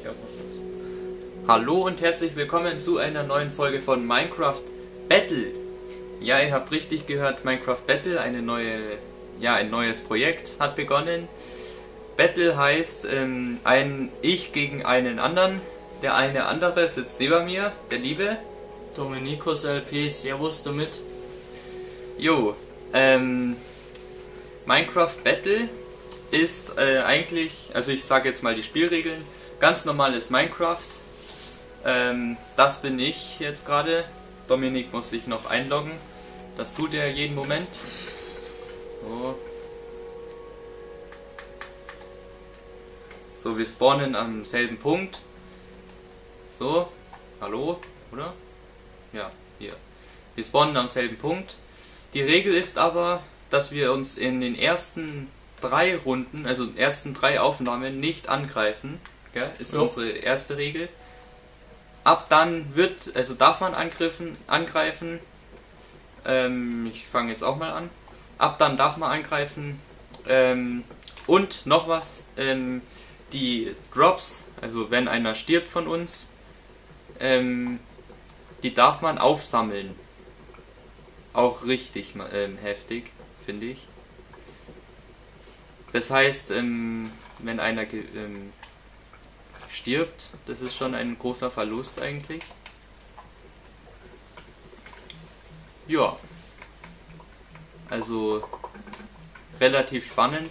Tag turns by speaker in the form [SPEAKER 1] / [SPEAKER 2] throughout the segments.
[SPEAKER 1] ich auch was dazu. Hallo und herzlich willkommen zu einer neuen Folge von Minecraft Battle. Ja, ihr habt richtig gehört, Minecraft Battle, ein neues Projekt hat begonnen. Battle heißt ein Ich gegen einen anderen. Der eine andere sitzt neben mir, der liebe
[SPEAKER 2] Dominikus LP, servus damit.
[SPEAKER 1] Jo, Minecraft Battle ist eigentlich, also ich sage jetzt mal die Spielregeln, ganz normales Minecraft. Das bin ich jetzt gerade. Dominik muss sich noch einloggen. Das tut er jeden Moment. So, wir spawnen am selben Punkt. So, hallo, oder? Ja, hier. Wir spawnen am selben Punkt. Die Regel ist aber, dass wir uns in den ersten 3 Runden, also ersten 3 Aufnahmen nicht angreifen. Ja, ist unsere erste Regel. Ab dann darf man angreifen. Ich fange jetzt auch mal an. Ab dann darf man angreifen. Und noch was, die Drops, also wenn einer stirbt von uns, die darf man aufsammeln. Auch richtig heftig, finde ich. Das heißt, wenn einer stirbt, das ist schon ein großer Verlust eigentlich. Ja. Also relativ spannend.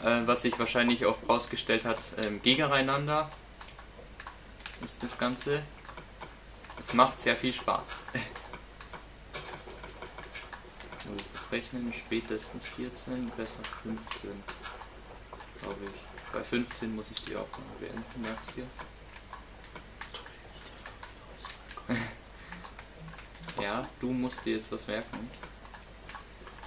[SPEAKER 1] Was sich wahrscheinlich auch herausgestellt hat, gegeneinander ist das Ganze. Es macht sehr viel Spaß. Jetzt rechnen, spätestens 14, besser 15, glaube ich. Bei 15 muss ich die Aufnahme beenden, merkst du? Ja, du musst dir jetzt was merken.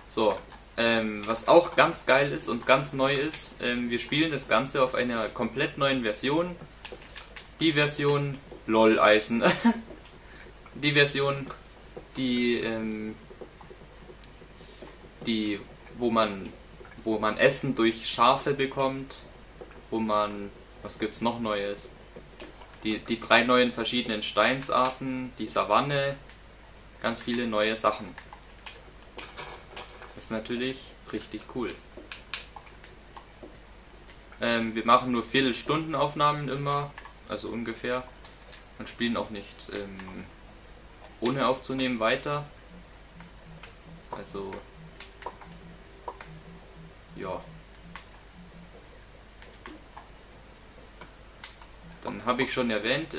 [SPEAKER 1] So, was auch ganz geil ist und ganz neu ist, wir spielen das Ganze auf einer komplett neuen Version. Die Version LOL-Eisen. Die Version, wo man Essen durch Schafe bekommt, was gibt's noch Neues? Die 3 neuen verschiedenen Steinsarten, die Savanne, ganz viele neue Sachen. Das ist natürlich richtig cool. Wir machen nur Viertelstundenaufnahmen immer, also ungefähr, und spielen auch nicht ohne aufzunehmen weiter. Also ja. Dann habe ich schon erwähnt,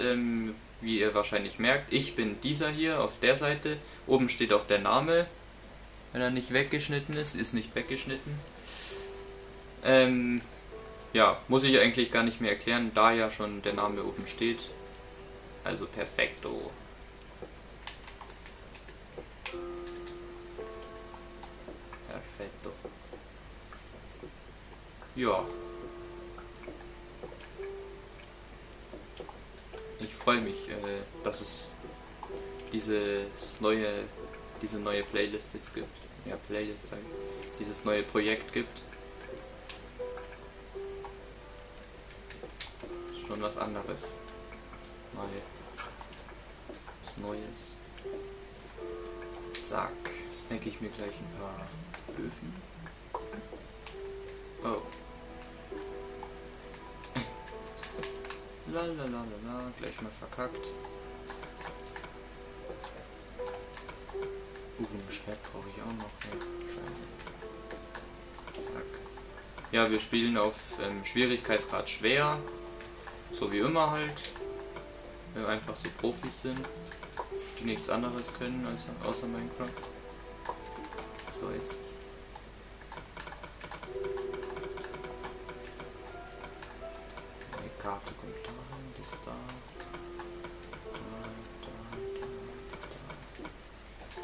[SPEAKER 1] wie ihr wahrscheinlich merkt, ich bin dieser hier auf der Seite. Oben steht auch der Name. Wenn er nicht weggeschnitten ist nicht weggeschnitten. Ja, muss ich eigentlich gar nicht mehr erklären, da ja schon der Name oben steht. Also perfekto. Perfetto. Ja. Ich freue mich, dass es diese neue Playlist jetzt gibt. Ja, Playlist halt. Dieses neue Projekt gibt. Ist schon was anderes. Mal was Neues. Zack, snack ich mir gleich ein paar Öfen. Oh. Lalalala, gleich mal verkackt. Ein Schwert brauche ich auch noch. Ja, scheiße. Zack. Ja, wir spielen auf Schwierigkeitsgrad schwer. So wie immer halt. Wenn wir einfach so Profis sind, die nichts anderes können außer Minecraft. So, jetzt. Die Karte kommt da rein, die ist da.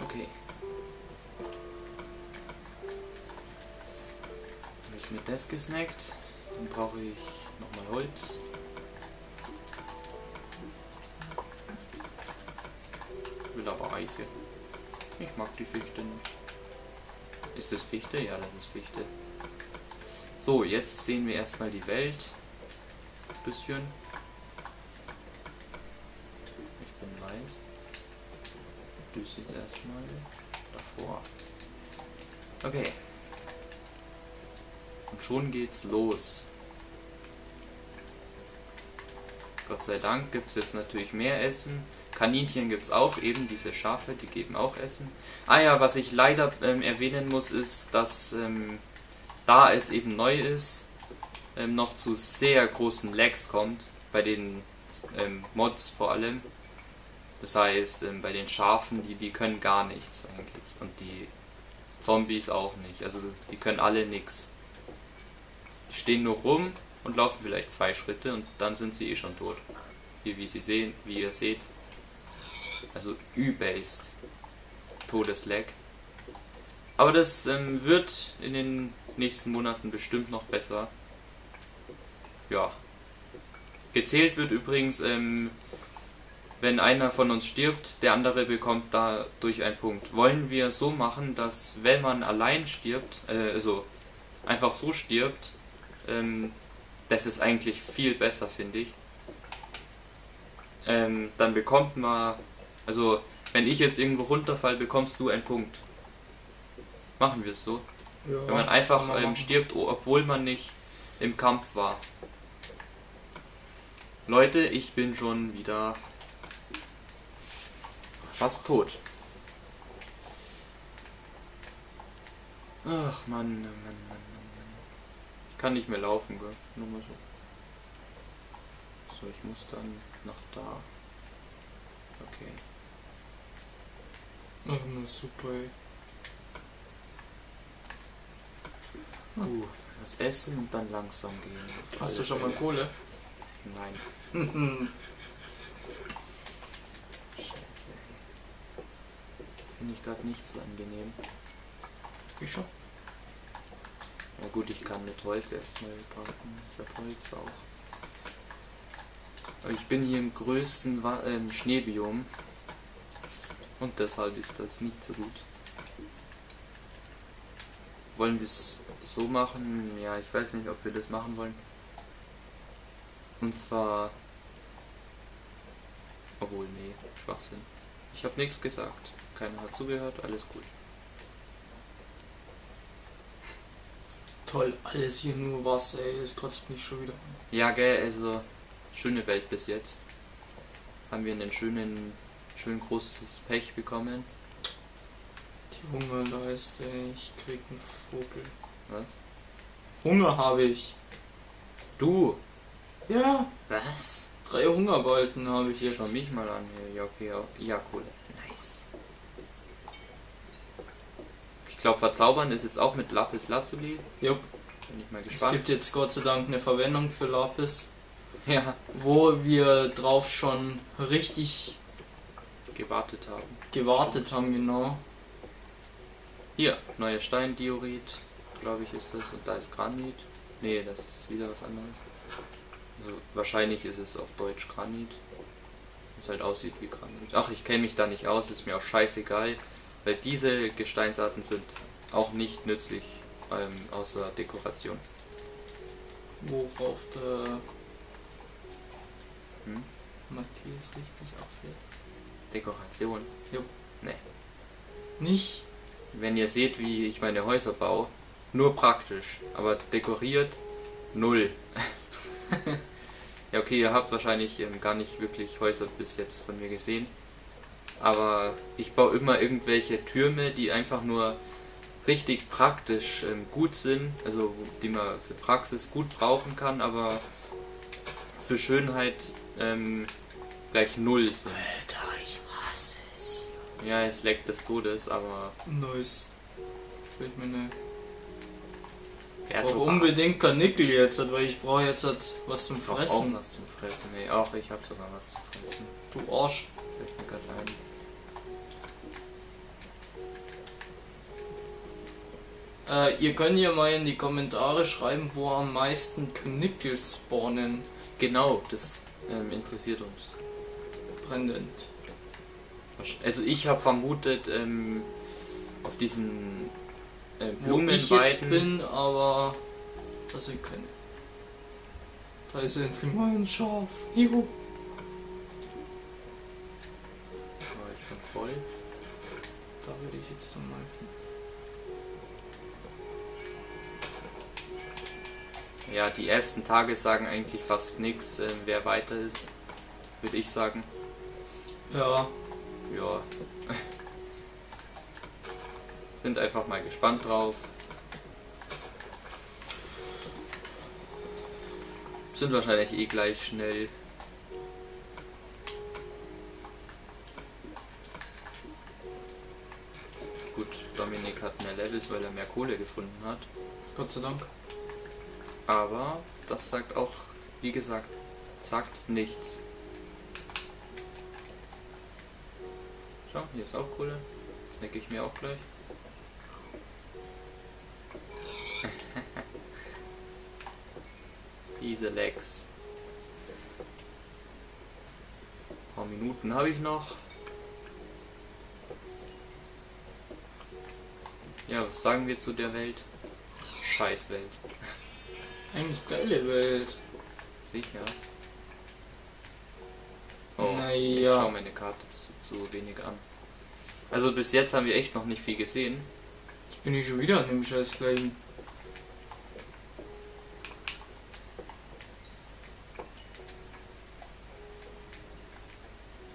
[SPEAKER 1] Okay. Habe ich mir das gesnackt. Dann brauche ich nochmal Holz. Will aber Eiche. Ich mag die Fichte nicht. Ist das Fichte? Ja, das ist Fichte. So, jetzt sehen wir erstmal die Welt. bisschen. Ich bin weiß. Du jetzt erstmal davor. Okay. Und schon geht's los. Gott sei Dank gibt es jetzt natürlich mehr Essen. Kaninchen gibt es auch, eben diese Schafe, die geben auch Essen. Ah ja, was ich leider erwähnen muss, ist, dass da es eben neu ist, noch zu sehr großen Lags kommt, bei den Mods vor allem. Das heißt, bei den Schafen, die können gar nichts eigentlich. Und die Zombies auch nicht. Also die können alle nichts. Die stehen nur rum und laufen vielleicht 2 Schritte und dann sind sie eh schon tot. Hier, wie ihr seht. Also übelst Todeslag. Aber das wird in den nächsten Monaten bestimmt noch besser. Ja. Gezählt wird übrigens, wenn einer von uns stirbt, der andere bekommt dadurch einen Punkt. Wollen wir so machen, dass wenn man allein stirbt, also einfach so stirbt, das ist eigentlich viel besser, finde ich. Dann bekommt man, also wenn ich jetzt irgendwo runterfall, bekommst du einen Punkt. Machen wir es so.
[SPEAKER 2] Ja,
[SPEAKER 1] Wenn man einfach stirbt, obwohl man nicht im Kampf war. Leute, ich bin schon wieder fast tot. Ach Mann. Ich kann nicht mehr laufen, gell? Nur mal so. So, ich muss dann nach da. Okay.
[SPEAKER 2] Ach, na super, ey.
[SPEAKER 1] Was essen und dann langsam gehen.
[SPEAKER 2] Hast du schon mal Kohle?
[SPEAKER 1] Nein. Scheiße. Finde ich gerade nicht so angenehm.
[SPEAKER 2] Ich schon.
[SPEAKER 1] Na gut, ich kann mit Holz erstmal backen. Ich habe Holz auch. Aber ich bin hier im größten Schneebiom. Und deshalb ist das nicht so gut. Wollen wir es so machen? Ja, ich weiß nicht, ob wir das machen wollen. Und zwar... Obwohl, nee, Schwachsinn. Ich habe nichts gesagt. Keiner hat zugehört, alles gut.
[SPEAKER 2] Toll, alles hier nur Wasser, ey, das kotzt mich schon wieder an.
[SPEAKER 1] Ja, gell, also schöne Welt bis jetzt. Haben wir einen schön großes Pech bekommen.
[SPEAKER 2] Die Hungerleiste, ich krieg einen Vogel.
[SPEAKER 1] Was?
[SPEAKER 2] Hunger habe ich.
[SPEAKER 1] Du!
[SPEAKER 2] Ja,
[SPEAKER 1] Was?
[SPEAKER 2] 3 Hungerbalken habe ich jetzt.
[SPEAKER 1] Schau mich mal an hier. Ja, okay, ja, cool. Nice. Ich glaube, verzaubern ist jetzt auch mit Lapis Lazuli.
[SPEAKER 2] Jupp.
[SPEAKER 1] Bin ich mal
[SPEAKER 2] Es
[SPEAKER 1] gespannt.
[SPEAKER 2] gibt jetzt Gott sei Dank eine Verwendung für Lapis,
[SPEAKER 1] Ja,
[SPEAKER 2] wo wir drauf schon richtig
[SPEAKER 1] gewartet haben.
[SPEAKER 2] gewartet haben, genau.
[SPEAKER 1] Hier, neuer Steindiorit, glaube ich ist das. Und da ist Granit. Nee, das ist wieder was anderes. Also wahrscheinlich ist es auf Deutsch Granit. Was halt aussieht wie Granit. Ach, ich kenne mich da nicht aus, ist mir auch scheißegal. Weil diese Gesteinsarten sind auch nicht nützlich, außer Dekoration.
[SPEAKER 2] Worauf der
[SPEAKER 1] Hm?
[SPEAKER 2] Matthias richtig abfährt.
[SPEAKER 1] Dekoration?
[SPEAKER 2] Jupp.
[SPEAKER 1] Nee.
[SPEAKER 2] Nicht?
[SPEAKER 1] Wenn ihr seht, wie ich meine Häuser baue, nur praktisch, aber dekoriert, null. Ja, okay, ihr habt wahrscheinlich gar nicht wirklich Häuser bis jetzt von mir gesehen, aber ich baue immer irgendwelche Türme, die einfach nur richtig praktisch gut sind, also die man für Praxis gut brauchen kann, aber für Schönheit gleich null sind.
[SPEAKER 2] Alter, ich hasse es hier.
[SPEAKER 1] Ja, es leckt des Todes, aber...
[SPEAKER 2] Nice. Ich will meine... Ich
[SPEAKER 1] Bertobas.
[SPEAKER 2] brauche unbedingt Karnickel jetzt, weil ich brauche jetzt was zum
[SPEAKER 1] Ich brauch
[SPEAKER 2] Fressen.
[SPEAKER 1] auch was zum Fressen, ey. Auch ich habe sogar was zum Fressen.
[SPEAKER 2] Du Arsch.
[SPEAKER 1] Fällt mir gerade ein.
[SPEAKER 2] Ihr könnt ja mal in die Kommentare schreiben, wo am meisten Karnickel spawnen.
[SPEAKER 1] Genau, das interessiert uns.
[SPEAKER 2] Brennend.
[SPEAKER 1] Also ich habe vermutet, auf diesen
[SPEAKER 2] Wo ich jetzt
[SPEAKER 1] Blumenweiden...
[SPEAKER 2] bin, aber das sind keine. Da ist endlich mal ein Schaf. Juhu.
[SPEAKER 1] Aber ich bin voll.
[SPEAKER 2] Da würde ich jetzt dann mal.
[SPEAKER 1] Ja, die ersten Tage sagen eigentlich fast nichts, wer weiter ist, würde ich sagen.
[SPEAKER 2] Ja.
[SPEAKER 1] Ja. Sind einfach mal gespannt drauf. Sind wahrscheinlich eh gleich schnell. Gut, Dominik hat mehr Levels, weil er mehr Kohle gefunden hat.
[SPEAKER 2] Gott sei Dank.
[SPEAKER 1] Aber das sagt auch, wie gesagt, sagt nichts. Schau, hier ist auch Kohle. Das denke ich mir auch gleich. Diese Legs. Ein paar Minuten habe ich noch. Ja, was sagen wir zu der Welt? Scheißwelt.
[SPEAKER 2] Eigentlich geile Welt.
[SPEAKER 1] Sicher. Oh, ich
[SPEAKER 2] Naja.
[SPEAKER 1] schau meine Karte zu wenig an. Also bis jetzt haben wir echt noch nicht viel gesehen.
[SPEAKER 2] Jetzt bin ich schon wieder an dem Scheiß gleichen.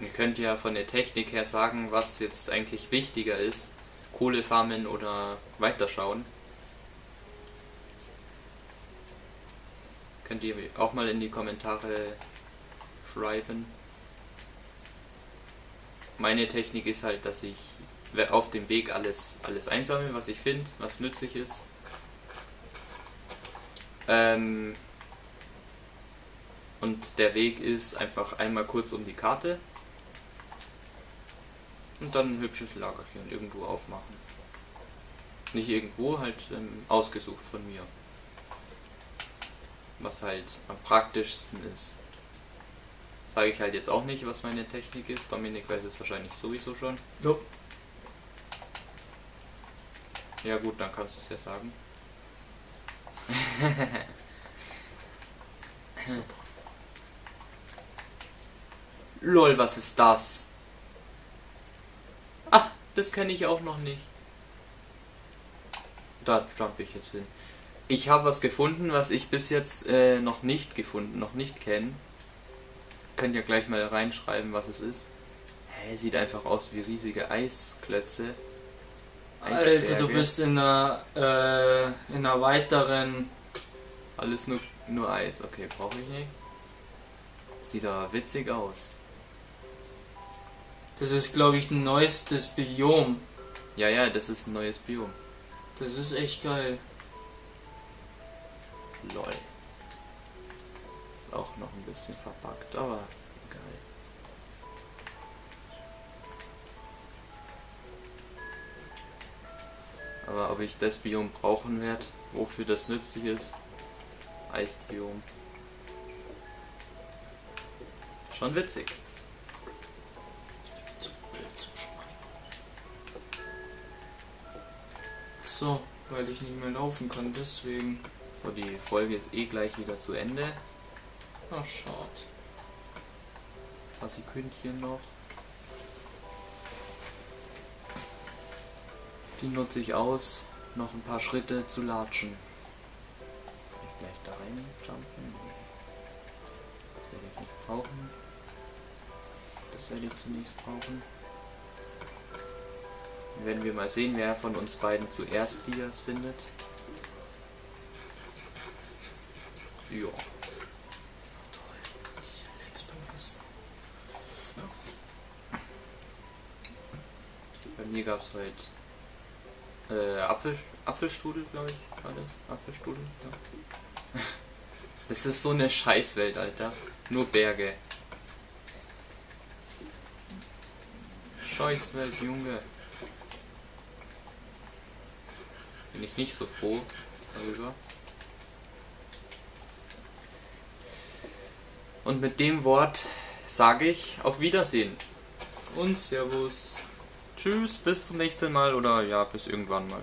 [SPEAKER 1] Ihr könnt ja von der Technik her sagen, was jetzt eigentlich wichtiger ist. Kohle farmen oder weiterschauen. Könnt ihr auch mal in die Kommentare schreiben. Meine Technik ist halt, dass ich auf dem Weg alles einsammle, was ich finde, was nützlich ist. Und der Weg ist einfach einmal kurz um die Karte und dann ein hübsches Lagerchen irgendwo aufmachen. Nicht irgendwo, halt ausgesucht von mir. Was halt am praktischsten ist. Sage ich halt jetzt auch nicht, was meine Technik ist. Dominik weiß es wahrscheinlich sowieso schon.
[SPEAKER 2] Jo.
[SPEAKER 1] Ja gut, dann kannst du es ja sagen.
[SPEAKER 2] Super.
[SPEAKER 1] Lol, was ist das? Ah, das kenne ich auch noch nicht. Da jump ich jetzt hin. Ich habe was gefunden, was ich bis jetzt noch nicht kenne. Könnt ihr gleich mal reinschreiben, was es ist. Hä, sieht einfach aus wie riesige Eisklötze.
[SPEAKER 2] Alter, du
[SPEAKER 1] Eisberge.
[SPEAKER 2] bist in einer weiteren.
[SPEAKER 1] Alles nur Eis. Okay, brauche ich nicht. Sieht aber witzig aus.
[SPEAKER 2] Das ist, glaube ich, ein neuestes Biom.
[SPEAKER 1] Ja, das ist ein neues Biom.
[SPEAKER 2] Das ist echt geil.
[SPEAKER 1] Lol. Ist auch noch ein bisschen verpackt, aber geil. Aber ob ich das Biom brauchen werde, wofür das nützlich ist, Eisbiom. Schon witzig.
[SPEAKER 2] Zu blöd zum Springen. So, weil ich nicht mehr laufen kann, deswegen.
[SPEAKER 1] So, die Folge ist eh gleich wieder zu Ende.
[SPEAKER 2] Ach, schade.
[SPEAKER 1] Was Sekündchen noch. Die nutze ich aus, noch ein paar Schritte zu latschen. Kann ich gleich da rein jumpen? Das werde ich nicht brauchen. Das werde ich zunächst brauchen. Dann werden wir mal sehen, wer von uns beiden zuerst Dias findet. Ja.
[SPEAKER 2] Toll. Diese Lex beim Essen.
[SPEAKER 1] Bei mir gab es heute Apfelstrudel, glaube ich. War das? Apfelstrudel? Ja. Das ist so eine Scheißwelt, Alter. Nur Berge. Scheißwelt, Junge. Bin ich nicht so froh darüber. Und mit dem Wort sage ich auf Wiedersehen.
[SPEAKER 2] Und Servus.
[SPEAKER 1] Tschüss, bis zum nächsten Mal oder ja, bis irgendwann mal.